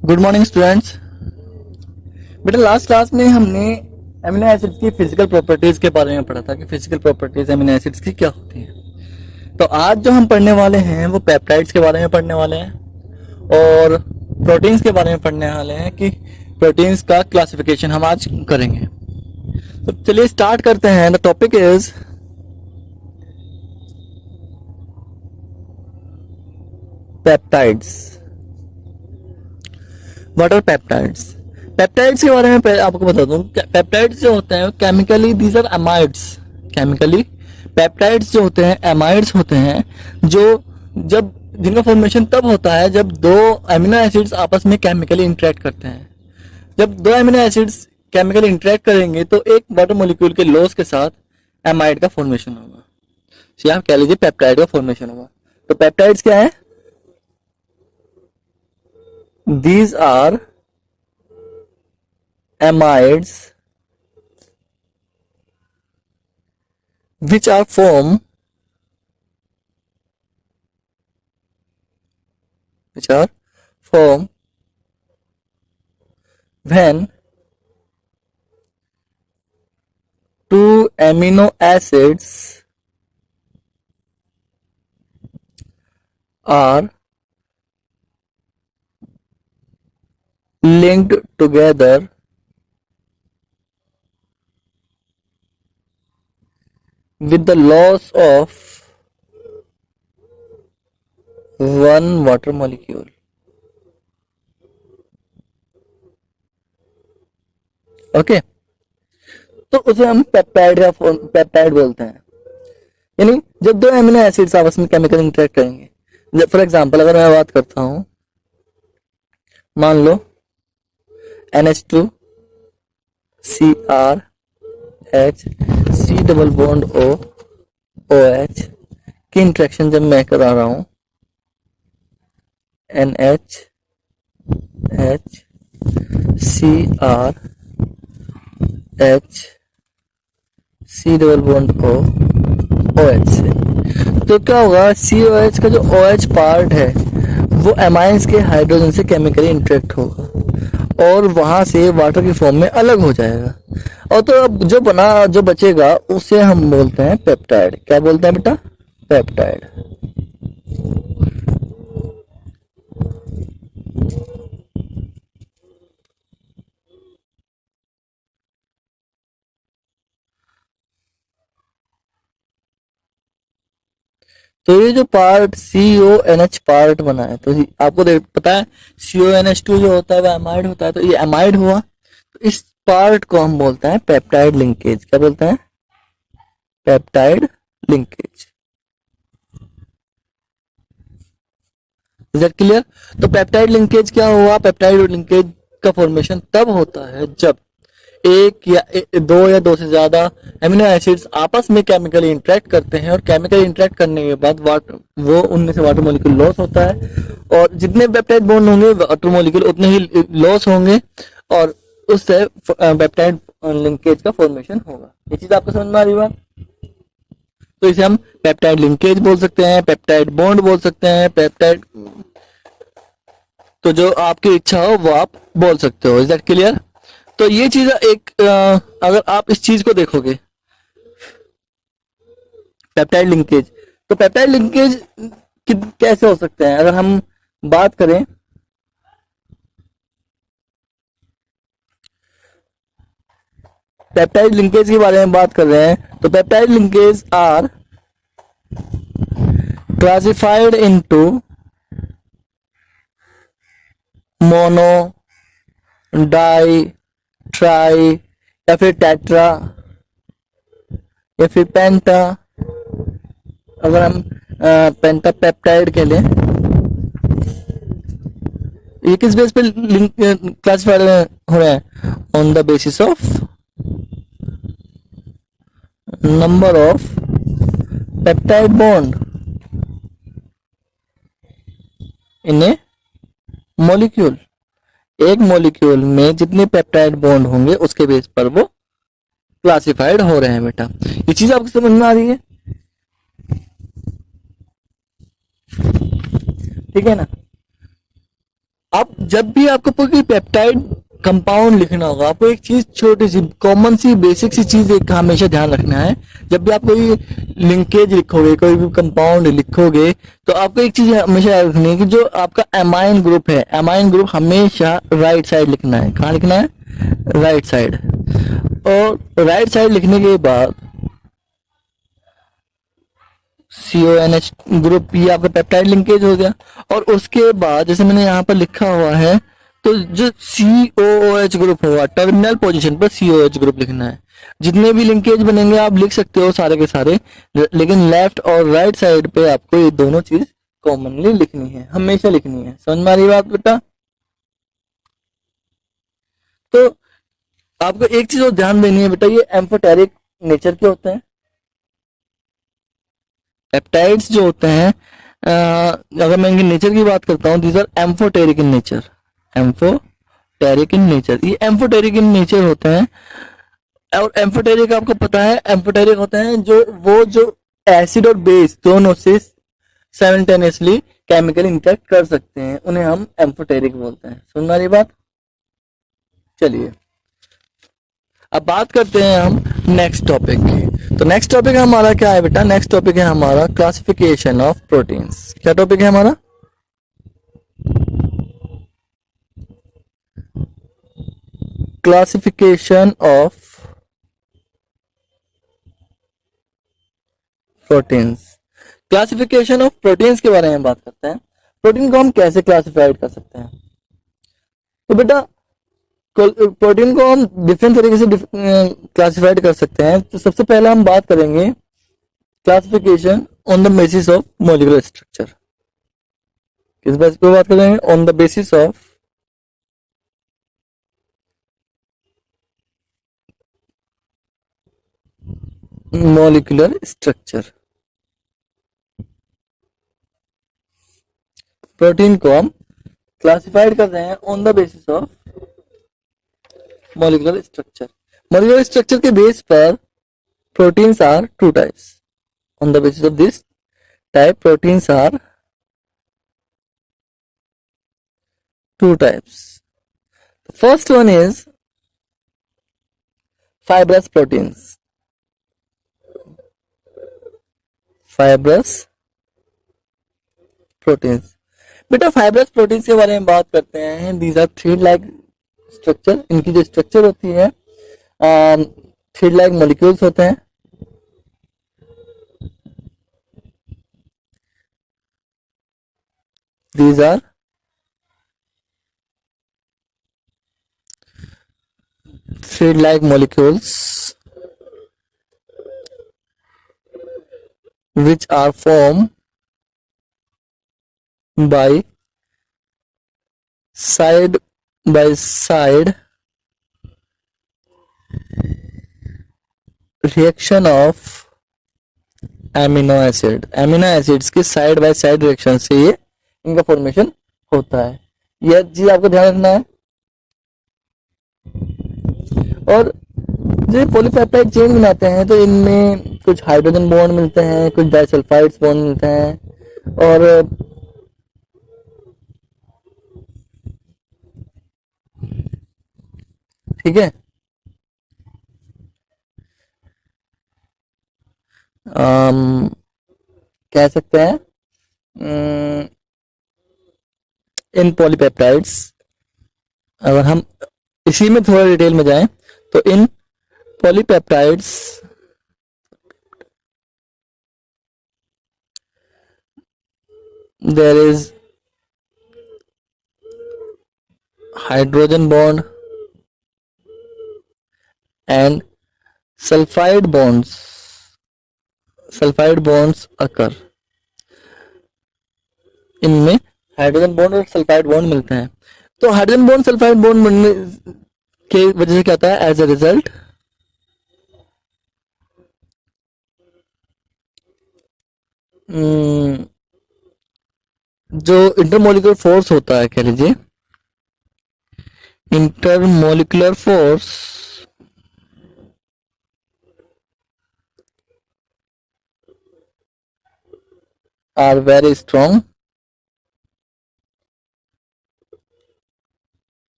Good morning students. बेटा last class में हमने एमिनो एसिड्स की फिजिकल प्रॉपर्टीज के बारे में पढ़ा था कि फिजिकल प्रॉपर्टीज एमिनो एसिड्स की क्या होती हैं। तो आज जो हम पढ़ने वाले हैं वो पेप्टाइड्स के बारे में पढ़ने वाले हैं और प्रोटीन्स के बारे में पढ़ने वाले हैं कि प्रोटीन्स का क्लासिफिकेशन हम आज करेंगे। तो चलिए स्टार्ट करते हैं। The topic is peptides. What are peptides? Peptides के बारे में पहले आपको बता दूं, पेप्टाइड्स जो होते हैं chemically these are amides. Chemically peptides जो होते हैं एमाइड्स होते हैं, जो जब जिनका फॉर्मेशन तब होता है जब दो एमिनो एसिड्स आपस में केमिकली इंटरेक्ट करते हैं। जब दो एमिनो एसिड्स केमिकली इंटरेक्ट करेंगे तो एक वाटर मॉलिक्यूल के लॉस के साथ एमाइड का फॉर्मेशन होगा, या आप कह लीजिए पेप्टाइड का फॉर्मेशन होगा। तो पेप्टाइड्स क्या है? These are amides which are formed when two amino acids are linked together with the loss of one water molecule. Okay, तो उसे हम पेप्टाइड बोलते हैं। यानी जब दो एमिनो एसिड्स आपस में केमिकल इंटरेक्ट करेंगे, फॉर एग्जांपल अगर मैं बात करता हूं, मान लो NH2 CrH C double bond O OH की इंटरेक्शन जब मैं करा रहा हूं, NH H CrH C double bond O OH से, तो क्या होगा? COH का जो OH पार्ट है वो एमाइंस के हाइड्रोजन से केमिकली इंटरेक्ट होगा और वहां से वाटर की फॉर्म में अलग हो जाएगा। और तो अब जो बचेगा उसे हम बोलते हैं पेप्टाइड। क्या बोलते हैं बेटा? पेप्टाइड। तो ये जो पार्ट CONH पार्ट बना है, तो आपको पता है CONH2 जो होता है वो एमाइड होता है, तो ये एमाइड हुआ। तो इस पार्ट को हम बोलते हैं पेप्टाइड लिंकेज। क्या बोलते हैं? Peptide linkage. Is that clear? तो पेप्टाइड लिंकेज क्या हुआ? पेप्टाइड लिंकेज का फॉर्मेशन तब होता है जब दो से ज्यादा एमिनो एसिड्स आपस में केमिकली इंटरेक्ट करते हैं और केमिकली इंटरेक्ट करने के बाद वो उनमें से वाटर मॉलिक्यूल लॉस होता है और जितने पेप्टाइड बॉन्ड होंगे वाटर मॉलिक्यूल उतने ही लॉस होंगे और उससे पेप्टाइड लिंकेज का फॉर्मेशन होगा। ये चीज आपको समझ में आ रही बात? तो इसे हम पेप्टाइड लिंकेज बोल सकते हैं, पेप्टाइड बॉन्ड बोल सकते हैं, पेप्टाइड, तो जो आपकी इच्छा हो वो आप बोल सकते हो। Is that clear? तो ये चीज एक अगर आप इस चीज को देखोगे पेप्टाइड लिंकेज, तो पेप्टाइड लिंकेज कैसे हो सकते हैं? अगर हम बात करें पेप्टाइड लिंकेज के बारे में बात कर रहे हैं, तो peptide linkage are classified into mono, di, tri या फिर टेट्रा या फिर पेंटा। अगर हम पेंटा पेप्टाइड के लिए, ये किस बेस पे क्लासिफाइड हो रहे हैं? On the basis of number of peptide bond in A molecule. एक मॉलिक्यूल में जितने पेप्टाइड बॉन्ड होंगे उसके बेस पर वो क्लासिफाइड हो रहे हैं। बेटा ये चीज आपको समझ में आ रही है? ठीक है ना? अब जब भी आपको कोई पेप्टाइड कंपाउंड लिखना होगा, आपको एक चीज छोटी सी कॉमन सी बेसिक सी चीज एक हमेशा ध्यान रखना है। जब भी आप कोई लिंकेज लिखोगे, कोई भी कंपाउंड लिखोगे, तो आपको एक चीज हमेशा याद रखनी है कि जो आपका एमाइन ग्रुप है, एमाइन ग्रुप हमेशा राइट साइड लिखना है। कहाँ लिखना है? Right side. और राइट साइड लिखने के बाद CONH ग्रुप, ये आपका पेप्टाइड लिंकेज हो गया। और उसके बाद जैसे मैंने यहाँ पर लिखा हुआ है, तो जो COOH ग्रुप होगा, टर्मिनल पोजीशन पर COH ग्रुप लिखना है। जितने भी लिंकेज बनेंगे आप लिख सकते हो सारे के सारे, लेकिन लेफ्ट और राइट साइड पे आपको ये दोनों चीज कॉमनली लिखनी है, हमेशा लिखनी है। समझ में आ रही बात बेटा? तो आपको एक चीज और ध्यान देनी है बेटा, ये एम्फोटेरिक नेचर के होते हैं। पेप्टाइड्स जो होते हैं, अगर मैं इनके नेचर की बात करता हूँ, these are amphoteric in nature. Amphoteric in nature, ये एम्फोटेरिक इन नेचर होते हैं। और एम्फोटेरिक आपको पता है, एम्फोटेरिक होते हैं जो एसिड और बेस दोनों से साइमल्टेनियसली केमिकल इंटरेक्ट कर सकते हैं, उन्हें हम एम्फोटेरिक बोलते हैं। समझ में आ रही बात? चलिए अब बात करते हैं हम नेक्स्ट टॉपिक की। तो नेक्स्ट टॉपिक हमारा क्या है बेटा? नेक्स्ट टॉपिक है हमारा क्लासिफिकेशन ऑफ प्रोटीन्स। क्या टॉपिक है हमारा? Classification of proteins. Classification of proteins के बारे में बात करते हैं। प्रोटीन को हम कैसे क्लासिफाइड कर सकते हैं? तो बेटा प्रोटीन को हम डिफरेंट तरीके से क्लासिफाइड कर सकते हैं। तो सबसे पहले हम बात करेंगे classification on the basis of molecular structure. किस बात पे बात करेंगे? On the basis of molecular structure. Protein को हम क्लासिफाइड कर रहे हैं on the basis of molecular structure. Molecular structure के बेस पर proteins are two types. On the basis of this type proteins are two types. The first one is fibrous proteins. Fibrous proteins. बेटा fibrous proteins के बारे में बात करते हैं। These are thread like structure. इनकी जो स्ट्रक्चर होती है, थ्रेड लाइक मॉलिक्यूल्स होते हैं। These are thread like molecules which are formed by side by side reaction of amino acid. Amino acids की साइड बाय साइड रिएक्शन से ये इनका फॉर्मेशन होता है। यह चीज आपको ध्यान रखना है। और जो पॉलीपेप्टाइड चेन बनाते हैं, तो इनमें कुछ हाइड्रोजन बॉन्ड मिलते हैं, कुछ डाइसल्फाइड्स बॉन्ड मिलते हैं। और ठीक है, कह सकते हैं इन पॉलीपेप्टाइड्स, अगर हम इसी में थोड़ा डिटेल में जाएं, तो in polypeptides there is hydrogen bond and sulphide bonds. Sulphide bonds occur. इनमें हाइड्रोजन बॉन्ड और सल्फाइड बॉन्ड मिलते हैं। तो हाइड्रोजन बॉन्ड सल्फाइड बॉन्ड बनने के वजह से क्या होता है? एज ए रिजल्ट जो इंटरमोलिकुलर फोर्स होता है, कह लीजिए intermolecular force, are very strong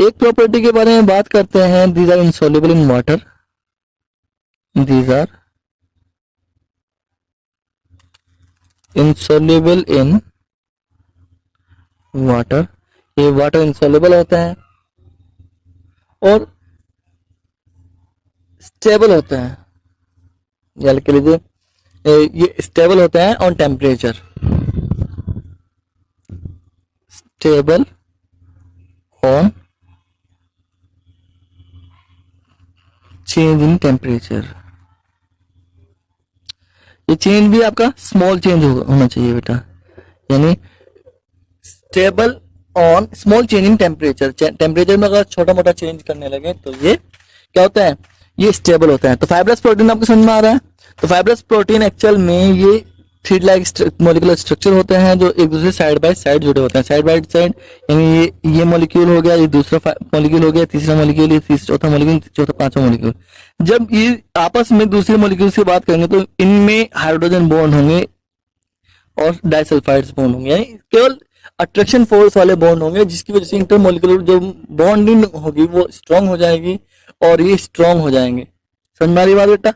एक प्रॉपर्टी के बारे में बात करते हैं, these are insoluble in water, these are insoluble in water, ये वाटर इनसॉल्युबल होते हैं और स्टेबल होते हैं, या लिख लीजिए ये स्टेबल होते हैं on temperature, stable on change in temperature. ये चेंज भी आपका स्मॉल चेंज होना चाहिए बेटा, यानी stable on small change in temperature. Temperature में अगर छोटा मोटा चेंज करने लगे तो ये क्या होता है, ये स्टेबल होता है। तो फाइब्रस प्रोटीन आपको समझ में आ रहा है। तो फाइब्रस प्रोटीन एक्चुअल में ये थ्रेड लाइक मॉलिक्यूलर स्ट्रक्चर होते हैं जो एक दूसरे साइड बाय साइड जुड़े होते हैं, साइड बाय साइड, यानी ये मॉलिक्यूल हो गया, ये दूसरा मॉलिक्यूल हो गया, तीसरा मॉलिक्यूल, ये तीसरा चौथा मॉलिक्यूल, चौथा पांचवा मॉलिक्यूल। जब ये आपस में दूसरे मॉलिक्यूल से बात करेंगे तो इनमें हाइड्रोजन बॉन्ड होंगे और डाइसल्फाइड्स बॉन्ड होंगे, यानी केवल अट्रैक्शन फोर्स वाले बॉन्ड होंगे, जिसकी वजह से इंटरमॉलिक्यूलर जो बॉन्डिंग होगी वो स्ट्रांग हो जाएगी और ये स्ट्रांग हो जाएंगे। समझ में आ रही बात बेटा?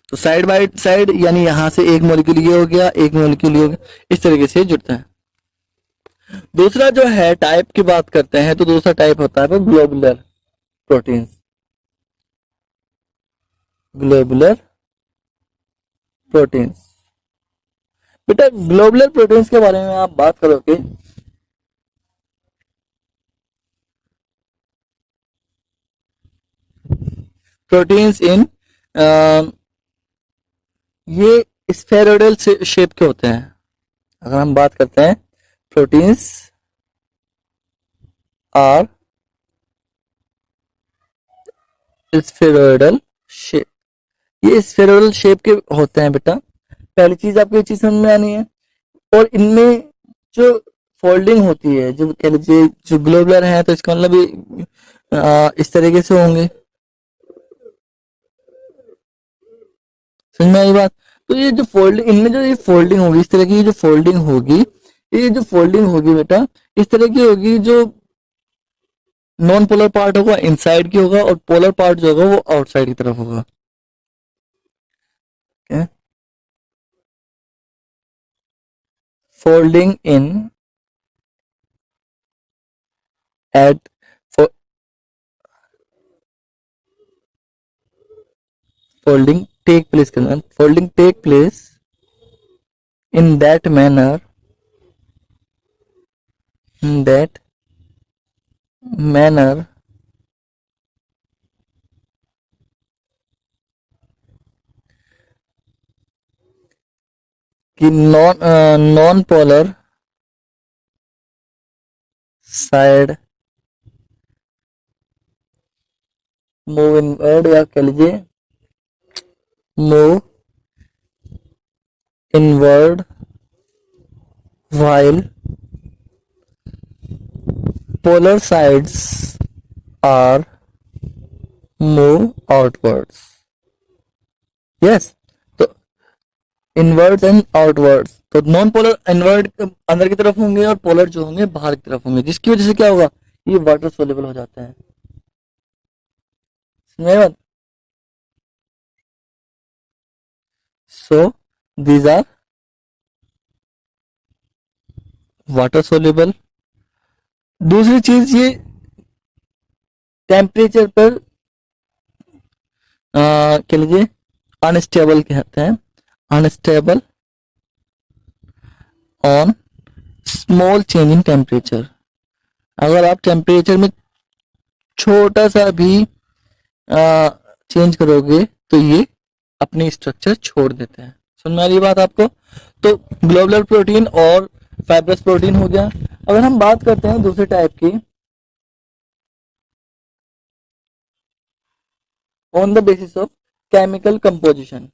तो साइड बाय साइड, यानी यहां से एक मॉलिक्यूल ये हो गया, एक मॉलिक्यूल ये हो गया, इस तरीके से जुड़ता है। दूसरा जो है टाइप की बात करते हैं तो दूसरा टाइप होता है ग्लोबुलर प्रोटीन्स, ग्लोबुलर प्रोटीन्स। बेटा ग्लोबुलर प्रोटीन्स के बारे में आप बात करोगे प्रोटीन्स इन ये स्फेरोइडल शेप के होते हैं। अगर हम बात करते हैं प्रोटीन्स आर स्फेरोइडल शेप, ये स्फेरोइडल शेप के होते हैं बेटा। पहली चीज आपको ये चीज समझ में आनी है। और इनमें जो फोल्डिंग होती है, जो कह लीजिए जो ग्लोबुलर है तो इसका मतलब इस तरीके से होंगे, समझ में आई बात? तो ये जो फोल्डिंग, इनमें जो ये फोल्डिंग होगी, इस तरह की जो फोल्डिंग होगी, ये जो फोल्डिंग होगी बेटा इस तरह की होगी, जो नॉन पोलर पार्ट होगा इनसाइड की होगा और पोलर पार्ट जो होगा वो आउटसाइड की तरफ होगा। फोल्डिंग इन एट folding take place करना, folding take place in that manner, in that manner कि non polar side move inward, या कह लीजिए move inward while polar sides are move outwards. Yes, तो इनवर्ड्स एंड आउटवर्ड्स, तो non polar inward अंदर की तरफ होंगे और पोलर जो होंगे बाहर की तरफ होंगे, जिसकी वजह से क्या होगा, ये वाटर सोल्यूबल हो जाते हैं। So these are water soluble. दूसरी चीज ये टेम्परेचर पर कह लीजिए अनस्टेबल कहते हैं, unstable on small change in temperature. अगर आप टेम्परेचर में छोटा सा भी चेंज करोगे तो ये अपनी स्ट्रक्चर छोड़ देते हैं। समझ में आ रही बात आपको? तो ग्लोबुलर प्रोटीन और फाइब्रस प्रोटीन हो गया। अगर हम बात करते हैं दूसरे टाइप की, on the basis of chemical composition,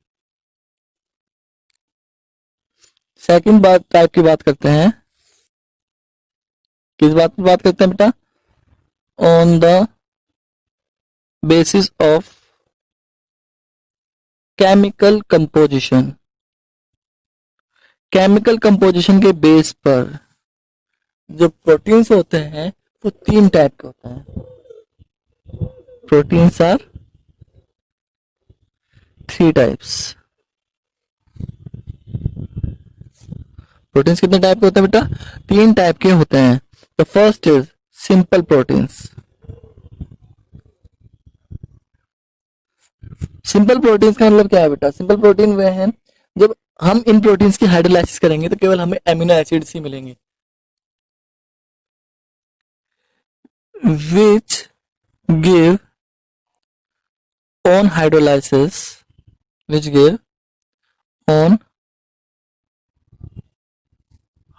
second बात टाइप की बात करते हैं, किस बात की बात करते हैं बेटा? On the basis of chemical composition, chemical composition के बेस पर जो प्रोटीन्स होते हैं वो 3 टाइप के होते हैं। Proteins are 3 types. प्रोटीन्स कितने टाइप के होते हैं बेटा? 3 टाइप के होते हैं। The first is simple proteins. Simple proteins का मतलब क्या है बेटा? सिंपल प्रोटीन वे हैं जब हम इन प्रोटीन्स की हाइड्रोलाइसिस करेंगे तो केवल हमें एमिनो एसिड्स ही मिलेंगे, which give on hydrolysis, which give on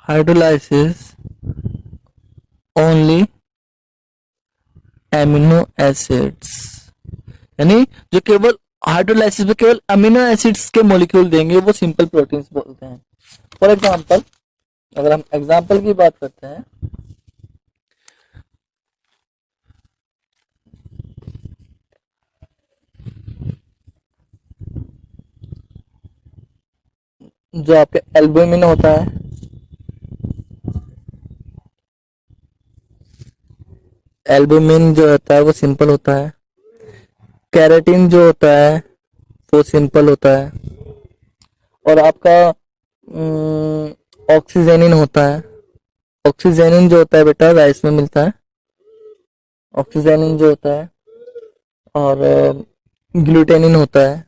hydrolysis only amino acids, यानी जो केवल हाइड्रोलाइसिस में केवल अमीनो एसिड्स के मॉलिक्यूल देंगे वो सिंपल प्रोटीन्स बोलते हैं। फॉर एग्जांपल, अगर हम एग्जांपल की बात करते हैं, जो आपके एल्बुमिन होता है, एल्बुमिन जो होता है वो सिंपल होता है। कैरेटिन जो होता है वो सिंपल होता है। और आपका ऑक्सीजेनिन होता है। ऑक्सीजेनिन जो होता है बेटा राइस में मिलता है, ऑक्सीजेनिन जो होता है, और ग्लूटेनिन होता है।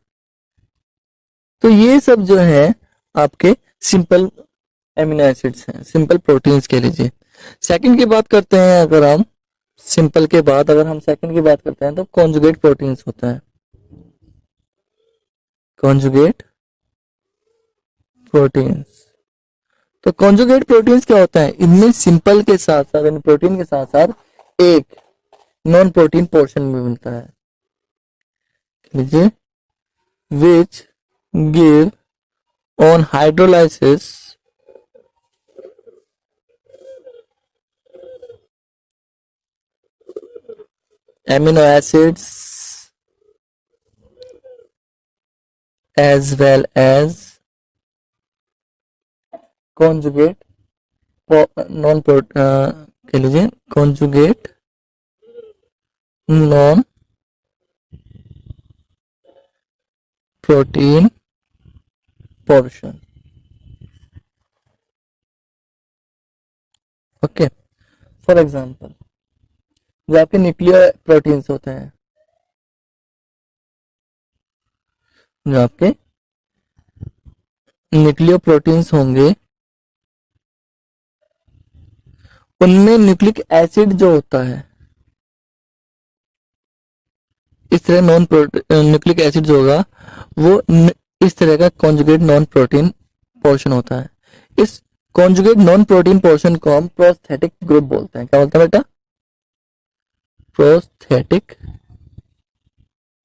तो ये सब जो है आपके सिंपल एमिनो एसिड्स हैं, सिंपल प्रोटीन्स के लीजिए। सेकंड की बात करते हैं, अगर हम सिंपल के बाद अगर हम सेकंड की बात करते हैं तो कॉन्जुगेट प्रोटीन्स होता है। कॉन्जुगेट प्रोटीन्स, तो कॉन्जुगेट प्रोटीन्स क्या होता है? इनमें सिंपल के साथ साथ, इन प्रोटीन के साथ साथ एक नॉन प्रोटीन पोर्शन भी मिलता है, लीजिए, which give on hydrolysis amino acids as well as conjugate non कह लीजिए conjugate non protein portion। Okay, for example जो आपके न्यूक्लियर प्रोटीन्स होते हैं, जो आपके न्यूक्लियर प्रोटीन्स होंगे उनमें न्यूक्लिक एसिड जो होता है, इस तरह नॉन न्यूक्लिक एसिड जो होगा वो इस तरह का कॉन्जुगेट नॉन प्रोटीन पोर्शन होता है। इस कॉन्जुगेट नॉन प्रोटीन पोर्शन को हम प्रोस्थेटिक ग्रुप बोलते हैं। क्या बोलते हैं बेटा? Prosthetic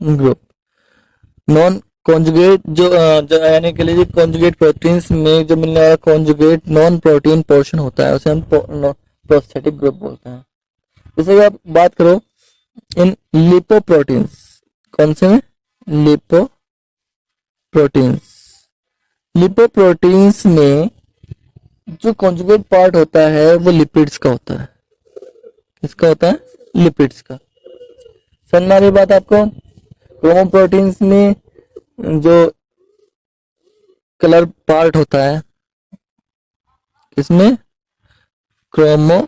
group. नॉन कॉन्जुगेट जो यानी के लिए कॉन्जुगेट प्रोटीन्स में जो मिलने वाला कॉन्जुगेट नॉन प्रोटीन पोर्शन होता है उसे हम प्रोस्थेटिक ग्रुप बोलते हैं। जैसे कि आप बात करो इन लिपोप्रोटीन्स, कौन से में? लिपोप्रोटीन्स। लिपोप्रोटीन्स में जो कॉन्जुगेट पार्ट होता है वो लिपिड्स का होता है। किसका होता है? लिपिड्स का। समझ में आ रही बात आपको? क्रोमोप्रोटीन्स में जो कलर पार्ट होता है, इसमें क्रोमो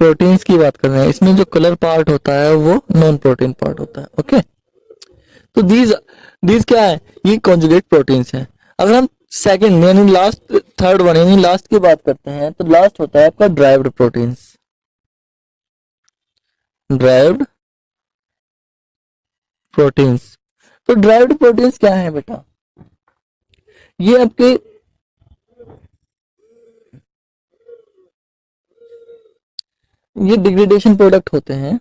प्रोटीन्स की बात कर रहे हैं, इसमें जो कलर पार्ट होता है वो नॉन प्रोटीन पार्ट होता है। ओके, तो दीज क्या है? ये कॉन्जुगेट प्रोटीन्स हैं। अगर हम सेकंड यानी लास्ट थर्ड वन यानी लास्ट की बात करते हैं तो लास्ट होता है आपका ड्राइव्ड प्रोटीन्स। ड्राइव्ड प्रोटीन्स, तो ड्राइव्ड प्रोटीन्स क्या है बेटा? ये आपके ये डिग्रेडेशन प्रोडक्ट होते हैं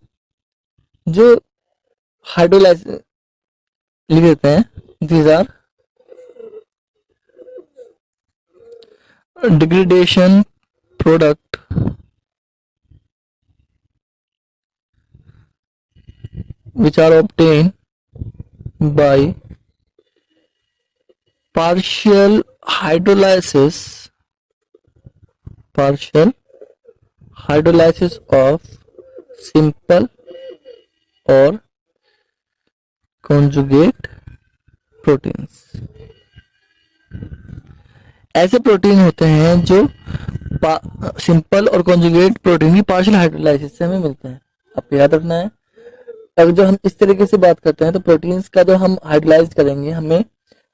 जो हाइड्रोलाइज लिख देते हैं, these are degradation product which are obtained by partial hydrolysis of simple और कॉन्जुगेट प्रोटीन्स। ऐसे प्रोटीन होते हैं जो सिंपल और कॉन्जुगेट प्रोटीन की पार्शियल हाइड्रोलाइसिस से हमें मिलते हैं। आपको याद रखना है, अगर जो हम इस तरीके से बात करते हैं तो प्रोटीन्स का जो हम हाइड्रोलाइज करेंगे हमें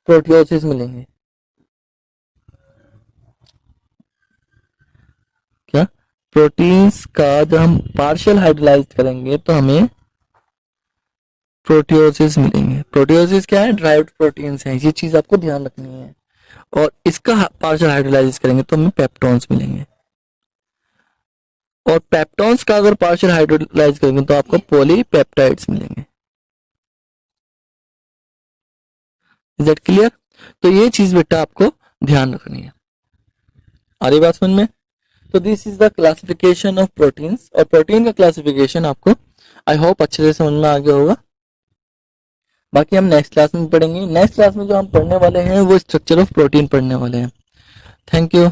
प्रोटियोसिस मिलेंगे। क्या? प्रोटीन्स का जब हम पार्शियल हाइड्रोलाइज करेंगे तो हमें प्रोटियोसिस मिलेंगे। प्रोटियोसिस क्या है? ड्राइव्ड प्रोटीन्स हैं, ये चीज आपको ध्यान रखनी है। और इसका पार्शियल हाइड्रोलाइज करेंगे तो हमें पेप्टोन्स मिलेंगे। और पेप्टोन्स का अगर पार्शियल हाइड्रोलाइज करेंगे तो आपको पॉलीपेप्टाइड्स मिलेंगे। Is that clear? तो ये चीज बेटा आपको ध्यान रखनी है। आ रही बात समझ में? तो this is the classification of proteins. और प्रोटीन का क्लासिफिकेशन आपको आई होप अच्छे से समझ में आ गया होगा। बाकी हम नेक्स्ट क्लास में पढ़ेंगे। नेक्स्ट क्लास में जो हम पढ़ने वाले हैं वो स्ट्रक्चर ऑफ प्रोटीन पढ़ने वाले हैं। Thank you.